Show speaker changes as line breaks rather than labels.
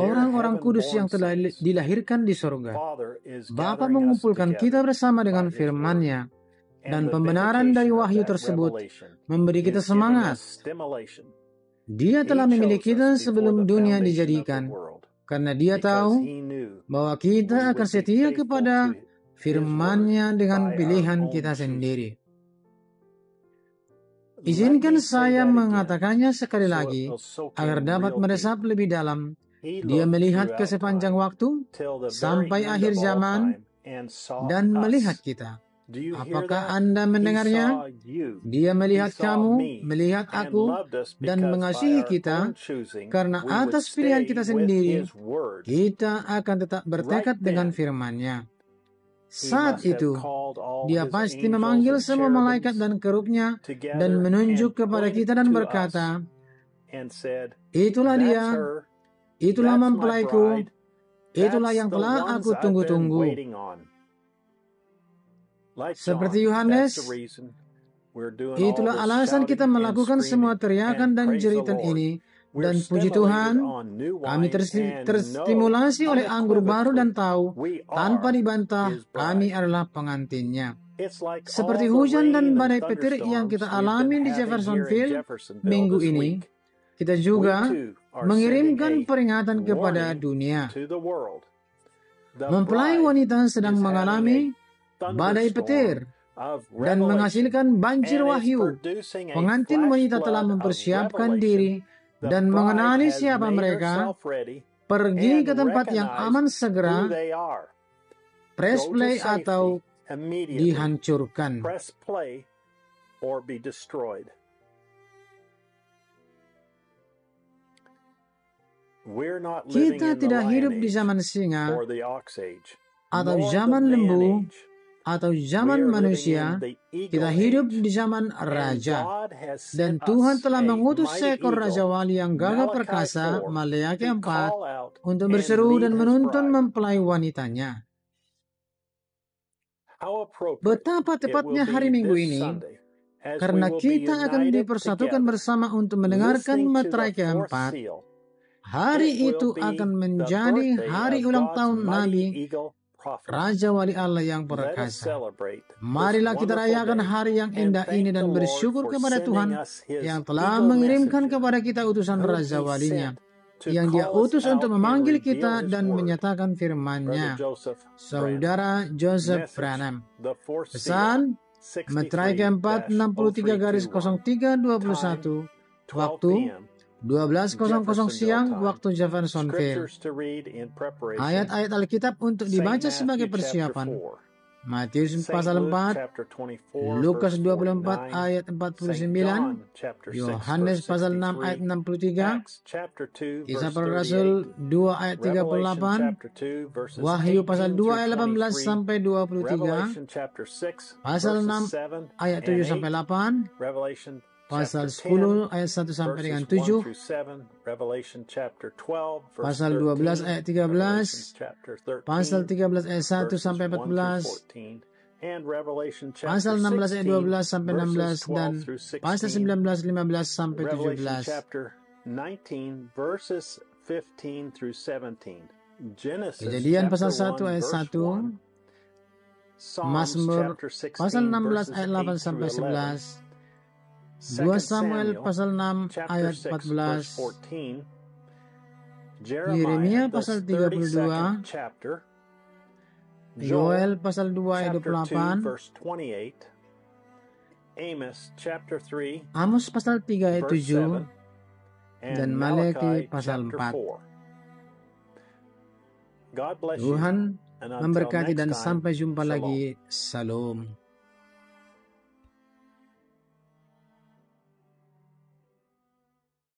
orang-orang kudus yang telah dilahirkan di sorga. Bapa mengumpulkan kita bersama dengan firman-Nya, dan pembenaran dari wahyu tersebut memberi kita semangat. Dia telah memilih kita sebelum dunia dijadikan, karena Dia tahu bahwa kita akan setia kepada firman-Nya dengan pilihan kita sendiri. Izinkan saya mengatakannya sekali lagi, agar dapat meresap lebih dalam. Dia melihat ke sepanjang waktu, sampai akhir zaman, dan melihat kita. Apakah Anda mendengarnya? Dia melihat kamu, melihat aku, dan mengasihi kita, karena atas pilihan kita sendiri, kita akan tetap bertekad dengan firman-Nya. Saat itu, Dia pasti memanggil semua malaikat dan kerubnya, dan menunjuk kepada kita dan berkata, "Itulah dia, itulah mempelaiku, itulah yang telah aku tunggu-tunggu." Seperti Yohanes, itulah alasan kita melakukan semua teriakan dan jeritan ini. Dan puji Tuhan, kami terstimulasi oleh anggur baru dan tahu, tanpa dibantah, kami adalah pengantinnya. Seperti hujan dan badai petir yang kita alami di Jeffersonville minggu ini, kita juga mengirimkan peringatan kepada dunia. Mempelai wanita sedang mengalami badai petir dan menghasilkan banjir wahyu. Pengantin wanita telah mempersiapkan diri dan mengenali siapa mereka, pergi ke tempat yang aman segera, press play atau dihancurkan. Kita tidak hidup di zaman singa atau zaman lembu atau zaman manusia. Kita hidup di zaman raja, dan Tuhan telah mengutus seekor raja wali yang gagah perkasa, Maleakhi 4, untuk berseru dan menuntun mempelai wanitanya. Betapa tepatnya hari Minggu ini, karena kita akan dipersatukan bersama untuk mendengarkan materai keempat. Hari itu akan menjadi hari ulang tahun Nabi Raja Wali Allah yang perkasa. Marilah kita rayakan hari yang indah ini dan bersyukur kepada Tuhan yang telah mengirimkan kepada kita utusan Raja Walinya, yang Dia utus untuk memanggil kita dan menyatakan firman-Nya. Saudara Joseph Branham. Pesan materai keempat 63-03-21, waktu 12:00 siang waktu Jeffersonville. Ayat-ayat Alkitab untuk dibaca sebagai persiapan. Matius pasal 4, Lukas 24 ayat 49, Yohanes pasal 6 ayat 63, Kisah Para Rasul 2 ayat 38, Wahyu pasal 2 ayat 18 sampai 23, pasal 6 ayat 7 sampai 8, pasal 10 ayat 1 sampai dengan 7, pasal 12 ayat 13, pasal 13 ayat 1 sampai 14, pasal 16 ayat 12 sampai 16, dan pasal 19 15 sampai 17. Kejadian pasal 1 ayat 1, Mazmur pasal 16 ayat 8 sampai 11, 2 Samuel pasal 6 ayat 14, Yeremia pasal 32, Yoel pasal 2 ayat 28, Amos pasal 3 ayat 7, dan Maleakhi pasal 4. Tuhan memberkati dan sampai jumpa lagi. Salam.